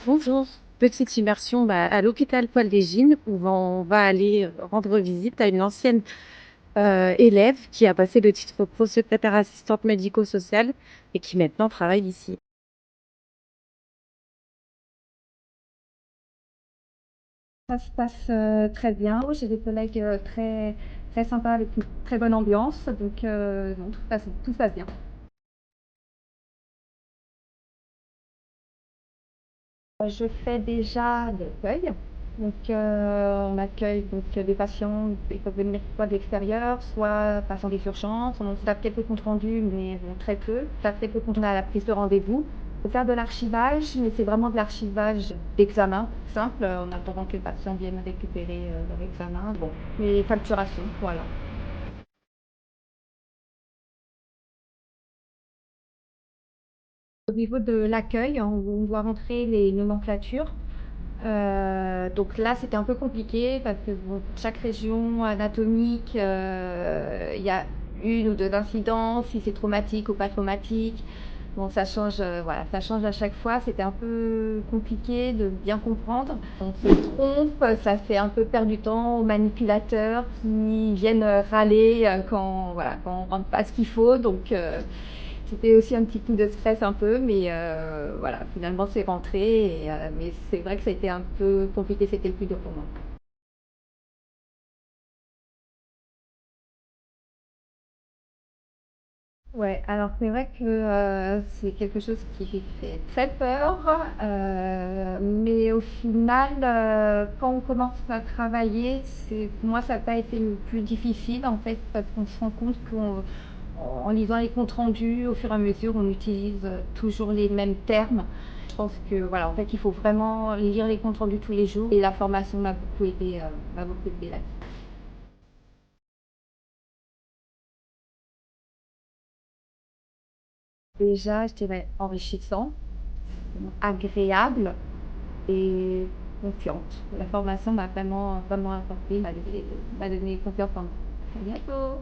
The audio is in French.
Bonjour, petite immersion à l'hôpital Paul Légigne où on va aller rendre visite à une ancienne élève qui a passé le titre pro-secrétaire assistante médico-sociale et qui maintenant travaille ici. Ça se passe très bien. J'ai des collègues très, très sympas avec une très bonne ambiance. Donc, non, tout se passe bien. Je fais déjà l'accueil. Donc, on accueille des patients, ils peuvent venir soit de l'extérieur, soit passant des urgences. On tape quelques comptes rendus, mais très peu. Ça fait que quand on a la prise de rendez-vous. On peut faire de l'archivage, mais c'est vraiment de l'archivage d'examen simple, en attendant que les patients viennent récupérer leur examen. Bon, et facturation, voilà. Au niveau de l'accueil, on doit rentrer les nomenclatures. Donc là, c'était un peu compliqué parce que bon, chaque région anatomique, il y a une ou deux incidences, si c'est traumatique ou pas traumatique. Bon, ça change, voilà, ça change à chaque fois. C'était un peu compliqué de bien comprendre. On se trompe, ça fait un peu perdre du temps aux manipulateurs qui viennent râler quand, voilà, quand on rentre pas ce qu'il faut. Donc, c'était aussi un petit coup de stress un peu, mais voilà, finalement c'est rentré. Mais c'est vrai que ça a été un peu compliqué, c'était le plus dur pour moi. Ouais, alors c'est vrai que c'est quelque chose qui fait très peur, mais au final, quand on commence à travailler, pour moi ça n'a pas été le plus difficile en fait, parce qu'on se rend compte qu'en lisant les comptes rendus, au fur et à mesure, on utilise toujours les mêmes termes. Je pense que voilà, en fait, il faut vraiment lire les comptes rendus tous les jours, et la formation m'a beaucoup aidé là. Déjà, je dirais enrichissant, agréable et confiante. La formation m'a vraiment, vraiment apporté, m'a donné confiance en moi. À bientôt!